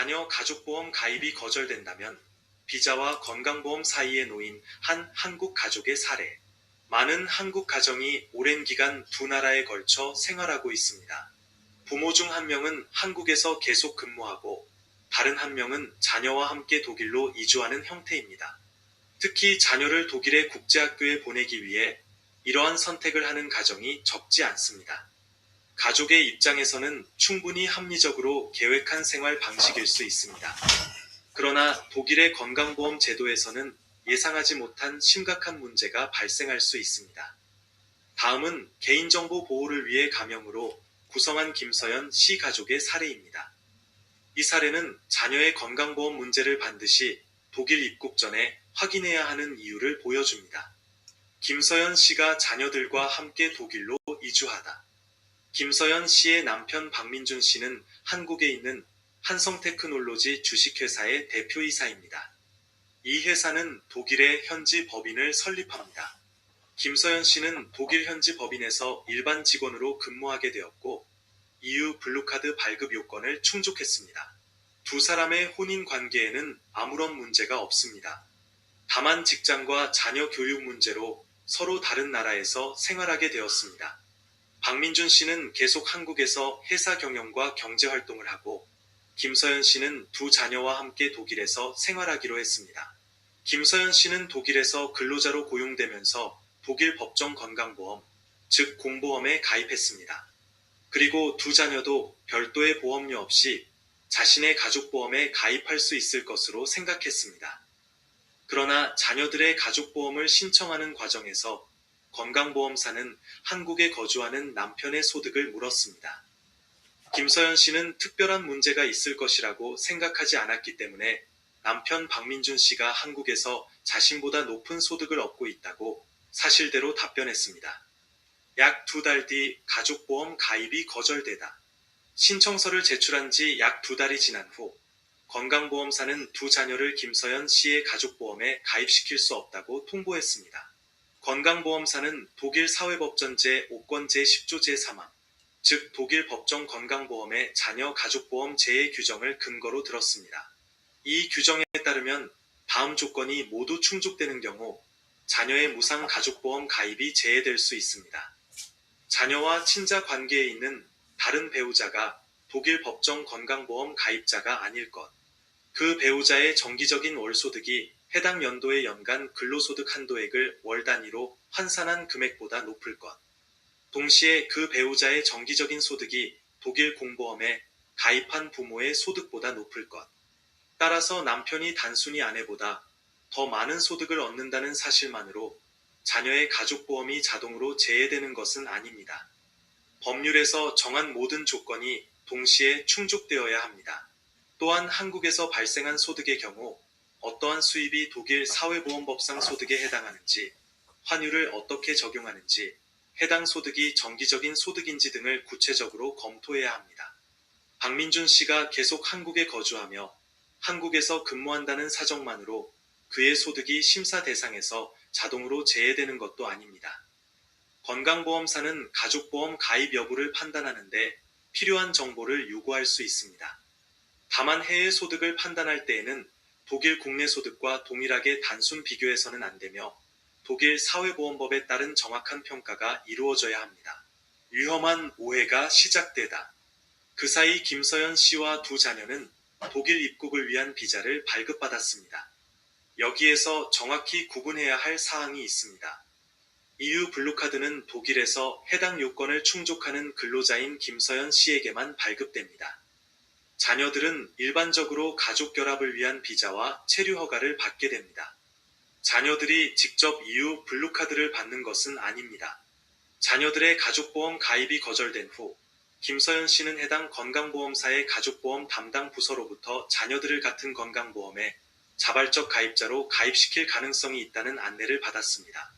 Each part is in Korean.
자녀 가족보험 가입이 거절된다면 비자와 건강보험 사이에 놓인 한 한국 가족의 사례. 많은 한국 가정이 오랜 기간 두 나라에 걸쳐 생활하고 있습니다. 부모 중 한 명은 한국에서 계속 근무하고 다른 한 명은 자녀와 함께 독일로 이주하는 형태입니다. 특히 자녀를 독일의 국제학교에 보내기 위해 이러한 선택을 하는 가정이 적지 않습니다. 가족의 입장에서는 충분히 합리적으로 계획한 생활 방식일 수 있습니다. 그러나 독일의 건강보험 제도에서는 예상하지 못한 심각한 문제가 발생할 수 있습니다. 다음은 개인정보 보호를 위해 가명으로 구성한 김서연 씨 가족의 사례입니다. 이 사례는 자녀의 건강보험 문제를 반드시 독일 입국 전에 확인해야 하는 이유를 보여줍니다. 김서연 씨가 자녀들과 함께 독일로 이주하다. 김서연 씨의 남편 박민준 씨는 한국에 있는 한성테크놀로지 주식회사의 대표이사입니다. 이 회사는 독일의 현지 법인을 설립합니다. 김서연 씨는 독일 현지 법인에서 일반 직원으로 근무하게 되었고 EU 블루카드 발급 요건을 충족했습니다. 두 사람의 혼인 관계에는 아무런 문제가 없습니다. 다만 직장과 자녀 교육 문제로 서로 다른 나라에서 생활하게 되었습니다. 박민준 씨는 계속 한국에서 회사 경영과 경제 활동을 하고 김서연 씨는 두 자녀와 함께 독일에서 생활하기로 했습니다. 김서연 씨는 독일에서 근로자로 고용되면서 독일 법정 건강보험, 즉 공보험에 가입했습니다. 그리고 두 자녀도 별도의 보험료 없이 자신의 가족보험에 가입할 수 있을 것으로 생각했습니다. 그러나 자녀들의 가족보험을 신청하는 과정에서 건강보험사는 한국에 거주하는 남편의 소득을 물었습니다. 김서연 씨는 특별한 문제가 있을 것이라고 생각하지 않았기 때문에 남편 박민준 씨가 한국에서 자신보다 높은 소득을 얻고 있다고 사실대로 답변했습니다. 약 2달 뒤 가족보험 가입이 거절되다. 신청서를 제출한 지 약 2달이 지난 후 건강보험사는 두 자녀를 김서연 씨의 가족보험에 가입시킬 수 없다고 통보했습니다. 건강보험사는 독일 사회법전 제5권 제10조 제3항, 즉 독일 법정 건강보험의 자녀 가족보험 제외 규정을 근거로 들었습니다. 이 규정에 따르면 다음 조건이 모두 충족되는 경우 자녀의 무상 가족보험 가입이 제외될 수 있습니다. 자녀와 친자 관계에 있는 다른 배우자가 독일 법정 건강보험 가입자가 아닐 것. 그 배우자의 정기적인 월소득이 해당 연도의 연간 근로소득 한도액을 월 단위로 환산한 금액보다 높을 것. 동시에 그 배우자의 정기적인 소득이 독일 공보험에 가입한 부모의 소득보다 높을 것. 따라서 남편이 단순히 아내보다 더 많은 소득을 얻는다는 사실만으로 자녀의 가족보험이 자동으로 제외되는 것은 아닙니다. 법률에서 정한 모든 조건이 동시에 충족되어야 합니다. 또한 한국에서 발생한 소득의 경우 어떠한 수입이 독일 사회보험법상 소득에 해당하는지, 환율을 어떻게 적용하는지, 해당 소득이 정기적인 소득인지 등을 구체적으로 검토해야 합니다. 박민준 씨가 계속 한국에 거주하며 한국에서 근무한다는 사정만으로 그의 소득이 심사 대상에서 자동으로 제외되는 것도 아닙니다. 건강보험사는 가족보험 가입 여부를 판단하는데 필요한 정보를 요구할 수 있습니다. 다만 해외 소득을 판단할 때에는 독일 국내 소득과 동일하게 단순 비교해서는 안 되며 독일 사회보험법에 따른 정확한 평가가 이루어져야 합니다. 위험한 오해가 시작되다. 그 사이 김서연 씨와 두 자녀는 독일 입국을 위한 비자를 발급받았습니다. 여기에서 정확히 구분해야 할 사항이 있습니다. EU 블루카드는 독일에서 해당 요건을 충족하는 근로자인 김서연 씨에게만 발급됩니다. 자녀들은 일반적으로 가족 결합을 위한 비자와 체류 허가를 받게 됩니다. 자녀들이 직접 EU 블루카드를 받는 것은 아닙니다. 자녀들의 가족보험 가입이 거절된 후 김서연 씨는 해당 건강보험사의 가족보험 담당 부서로부터 자녀들을 같은 건강보험에 자발적 가입자로 가입시킬 가능성이 있다는 안내를 받았습니다.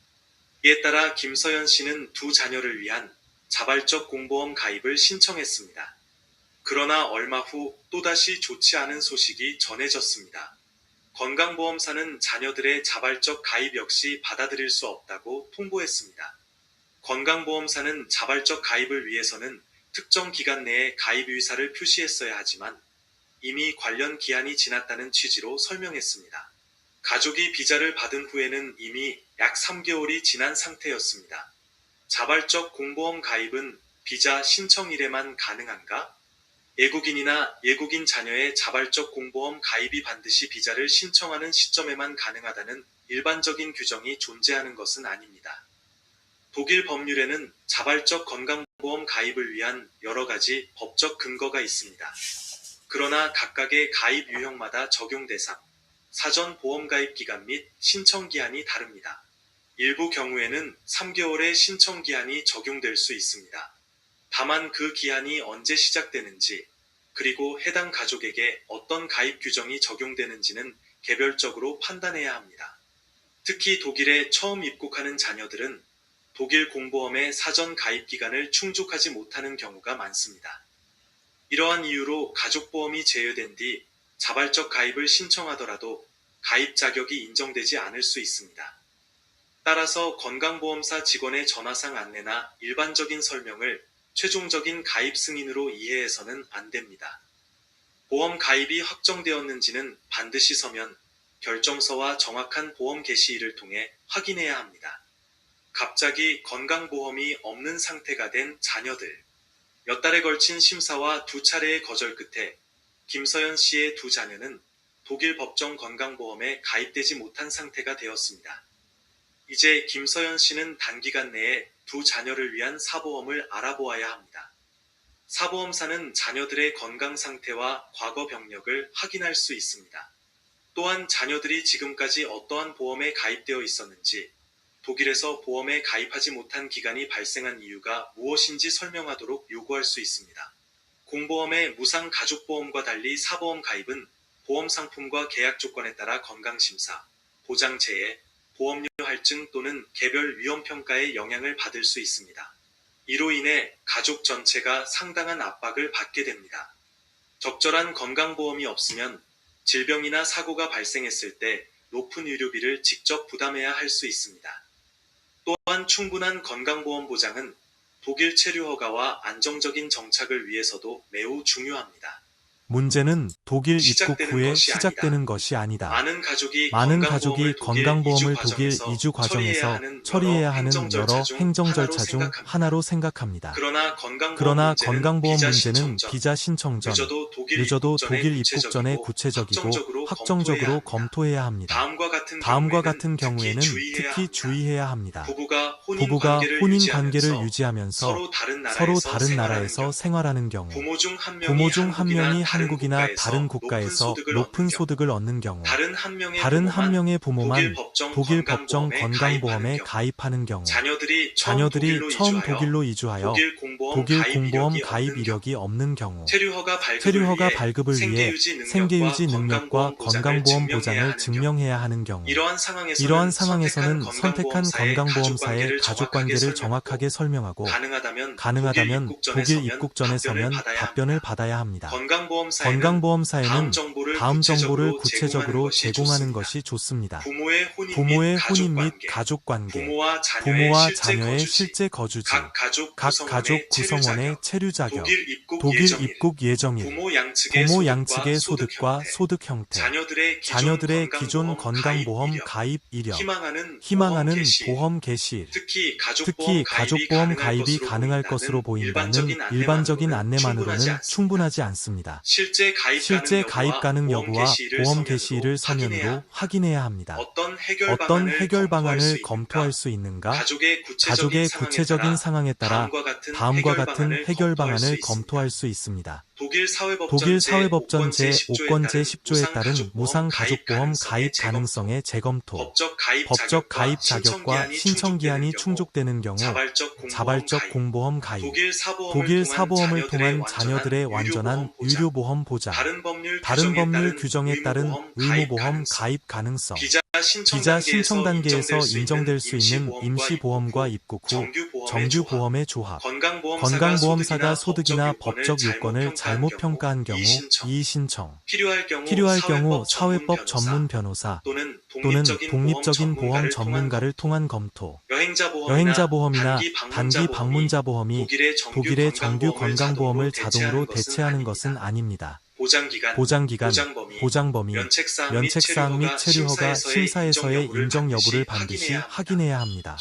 이에 따라 김서연 씨는 두 자녀를 위한 자발적 공보험 가입을 신청했습니다. 그러나 얼마 후 또다시 좋지 않은 소식이 전해졌습니다. 건강보험사는 자녀들의 자발적 가입 역시 받아들일 수 없다고 통보했습니다. 건강보험사는 자발적 가입을 위해서는 특정 기간 내에 가입 의사를 표시했어야 하지만 이미 관련 기한이 지났다는 취지로 설명했습니다. 가족이 비자를 받은 후에는 이미 약 3개월이 지난 상태였습니다. 자발적 공보험 가입은 비자 신청일에만 가능한가? 예국인이나 예국인 자녀의 자발적 공보험 가입이 반드시 비자를 신청하는 시점에만 가능하다는 일반적인 규정이 존재하는 것은 아닙니다. 독일 법률에는 자발적 건강보험 가입을 위한 여러 가지 법적 근거가 있습니다. 그러나 각각의 가입 유형마다 적용 대상, 사전 보험 가입 기간 및 신청 기한이 다릅니다. 일부 경우에는 3개월의 신청 기한이 적용될 수 있습니다. 다만 그 기한이 언제 시작되는지, 그리고 해당 가족에게 어떤 가입 규정이 적용되는지는 개별적으로 판단해야 합니다. 특히 독일에 처음 입국하는 자녀들은 독일 공보험의 사전 가입 기간을 충족하지 못하는 경우가 많습니다. 이러한 이유로 가족보험이 제외된 뒤 자발적 가입을 신청하더라도 가입 자격이 인정되지 않을 수 있습니다. 따라서 건강보험사 직원의 전화상 안내나 일반적인 설명을 최종적인 가입 승인으로 이해해서는 안 됩니다. 보험 가입이 확정되었는지는 반드시 서면, 결정서와 정확한 보험 개시일을 통해 확인해야 합니다. 갑자기 건강보험이 없는 상태가 된 자녀들. 몇 달에 걸친 심사와 2차례의 거절 끝에 김서연 씨의 2 자녀는 독일 법정 건강보험에 가입되지 못한 상태가 되었습니다. 이제 김서연 씨는 단기간 내에 2 자녀를 위한 사보험을 알아보아야 합니다. 사보험사는 자녀들의 건강 상태와 과거 병력을 확인할 수 있습니다. 또한 자녀들이 지금까지 어떠한 보험에 가입되어 있었는지, 독일에서 보험에 가입하지 못한 기간이 발생한 이유가 무엇인지 설명하도록 요구할 수 있습니다. 공보험의 무상 가족보험과 달리 사보험 가입은 보험 상품과 계약 조건에 따라 건강심사, 보장체해, 보험료 할증 또는 개별 위험평가에 영향을 받을 수 있습니다. 이로 인해 가족 전체가 상당한 압박을 받게 됩니다. 적절한 건강보험이 없으면 질병이나 사고가 발생했을 때 높은 의료비를 직접 부담해야 할 수 있습니다. 또한 충분한 건강보험 보장은 독일 체류 허가와 안정적인 정착을 위해서도 매우 중요합니다. 문제는 독일 입국 후에 시작되는 것이 아니다. 많은 가족이 건강보험을 독일 이주 과정에서 처리해야 하는 여러 행정 절차 중 하나로 생각합니다. 그러나 건강보험 문제는 비자 신청 전, 늦어도 독일 입국 전에 구체적이고 확정적으로 검토해야 합니다. 다음과 같은 경우에는 특히 주의해야 합니다. 부부가 혼인 관계를 유지하면서 서로 다른 나라에서 생활하는 경우, 부모 중 한 명이 한국이나 다른 국가에서 높은 소득을 얻는 경우, 다른 한 명의 부모만 독일 법정 건강보험에 가입하는 경우, 자녀들이 처음 독일로 이주하여 독일 공보험 가입 이력이 없는 경우, 체류 허가 발급을 위해 생계유지 능력과 건강보험 보장을 증명해야 하는 경우, 이러한 상황에서는 선택한 건강보험사의 가족관계를 정확하게 설명하고 가능하다면 독일 입국 전에 서면 답변을 받아야 합니다. 건강보험사에는 다음 정보를 구체적으로 제공하는 것이 좋습니다. 부모의 혼인 및 가족관계, 부모와 자녀의 실제 거주지, 각 가족 구성원의 체류 자격, 독일 입국 예정일, 부모 양측의 소득과 소득 형태, 자녀들의 기존 건강보험 가입 이력, 희망하는 보험 개시일, 특히 가족보험 가입이 가능할 것으로 보인다는 일반적인 안내만으로는 충분하지 않습니다. 실제 가입 가능 여부와 보험 개시일을 서면으로 확인해야 합니다. 어떤 해결 방안을 검토할 수 있는가? 가족의 구체적인 상황에 따라 다음과 같은 해결 방안을 검토할 수 있습니다. 독일 사회법전 제5권 제10조에 따른 무상 가족보험 가입 가능성의 재검토, 법적 가입 자격과 신청 기한이 충족되는 경우 자발적 공보험 가입, 독일 사보험을 통한 자녀들의 완전한 유료보험 보장, 다른 법률 규정에 따른 의무보험 가입 가능성, 비자 신청 단계에서 인정될 수 있는 임시보험과 입국 후 정규보험의 조합, 건강보험사가 소득이나 법적 요건을 잘못 평가한 경우 이의신청, 필요할 경우 사회법 전문 변호사 또는 독립적인 보험 전문가를 통한 검토, 여행자 보험이나 단기 방문자 보험이 독일의 정규 건강보험을 자동으로 대체하는 것은 아닙니다. 보장기간, 보장기간, 보장범위, 면책사항 및 체류허가 심사에서의 인정 여부를 반드시 확인해야 합니다.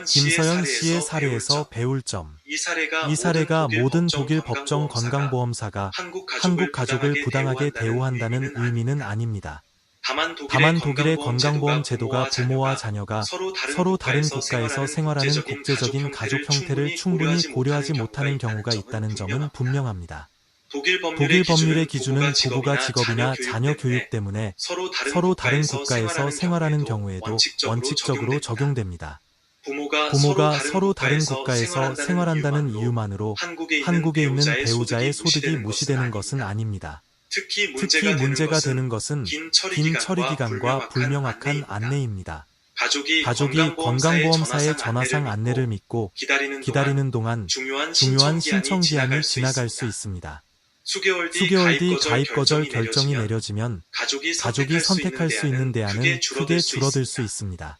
김서연 씨의 사례에서 배울 점. 이 사례가 모든 독일 법정 건강보험사가 한국 가족을 부당하게 대우한다는 의미는 아닙니다. 다만 독일의 건강보험 제도가 부모와 자녀가 서로 다른 국가에서 생활하는 국제적인 가족 형태를 충분히 고려하지 못하는 경우가 있다는 점은 분명합니다. 독일 법률의 기준은 부부가 직업이나 자녀 교육 때문에 서로 다른 국가에서 생활하는 경우에도 원칙적으로 적용됩니다. 부모가 서로 다른 국가에서 생활한다는 이유만으로 한국에 있는 배우자의 소득이 무시되는 것은 아닙니다. 특히 문제가 되는 것은 긴 처리기간과 불명확한 안내입니다. 가족이 건강보험사의 전화상 안내를 믿고 기다리는 동안 중요한 신청기한이 지나갈 수 있습니다. 수개월 뒤 가입 거절 결정이 내려지면 가족이 선택할 수 있는 대안은 크게 줄어들 수 있습니다.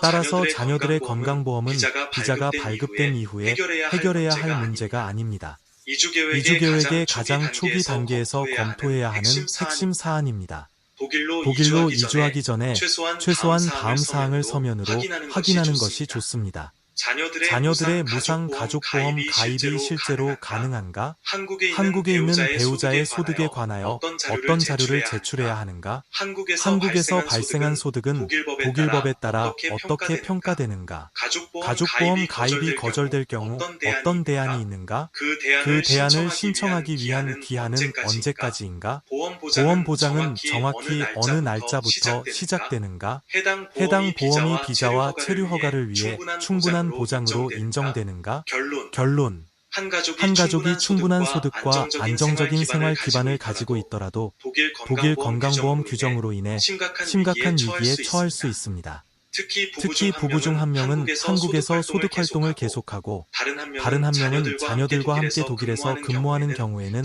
따라서 자녀들의 건강보험은 비자가 발급된 이후에 해결해야 할 문제가 아닙니다. 이주계획의 가장 초기 단계에서 검토해야 하는 핵심 사안입니다. 독일로 이주하기 전에 최소한 다음 사항을 서면으로 확인하는 것이 좋습니다. 자녀들의 무상 가족보험 가입이 실제로 가능한가? 한국에 있는 배우자의 소득에 관하여 어떤 자료를 제출해야 하는가? 한국에서 발생한 소득은 독일법에 따라 어떻게 평가되는가? 가족보험 가입이 거절될 경우 어떤 대안이 있는가? 그 대안을 신청하기 위한 기한은 언제까지인가? 보험 보장은 정확히 어느 날짜부터 시작되는가? 해당 보험이 비자와 체류 허가를 위해 충분한 보장으로 인정되는가? 결론. 한 가족이 충분한 소득과 안정적인 생활 기반을 가지고 있더라도 독일 건강보험 규정으로 인해 심각한 위기에 처할 수 있습니다. 특히 부부 중 한 명은 한국에서 소득 활동을 계속하고 다른 한 명은 자녀들과 함께 독일에서 근무하는 경우에는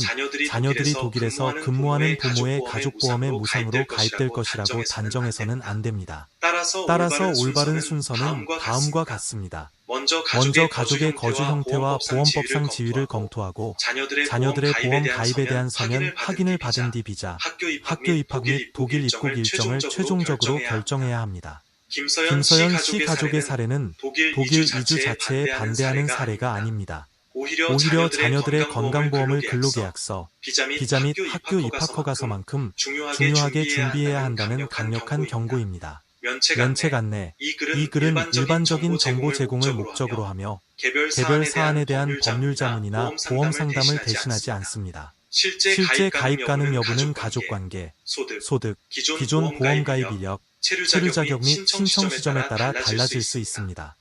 자녀들이 독일에서 근무하는 부모의 가족보험에 무상으로 가입될 것이라고 단정해서는 안 됩니다. 따라서 올바른 순서는 다음과 같습니다. 먼저 가족의 거주 형태와 보험법상 지위를 검토하고 자녀들의 보험 가입에 대한 서면 확인을 받은 뒤 비자, 학교 입학 및 독일 입국 일정을 최종적으로 결정해야 합니다. 김서연 씨 가족의 사례는 독일 이주 자체에 반대하는 사례가 아닙니다. 오히려 자녀들의 건강보험을 근로계약서, 비자 및 학교 입학 허가서만큼 중요하게 준비해야 한다는 강력한 경고입니다. 면책 안내. 이 글은 일반적인 정보 제공을 목적으로 하며 개별 사안에 대한 법률 자문이나 보험 상담을 대신하지 않습니다. 실제 가입 가능 여부는 가족관계, 소득, 기존 보험 가입 이력, 체류 자격 및 신청 시점에 따라 달라질 수 있습니다.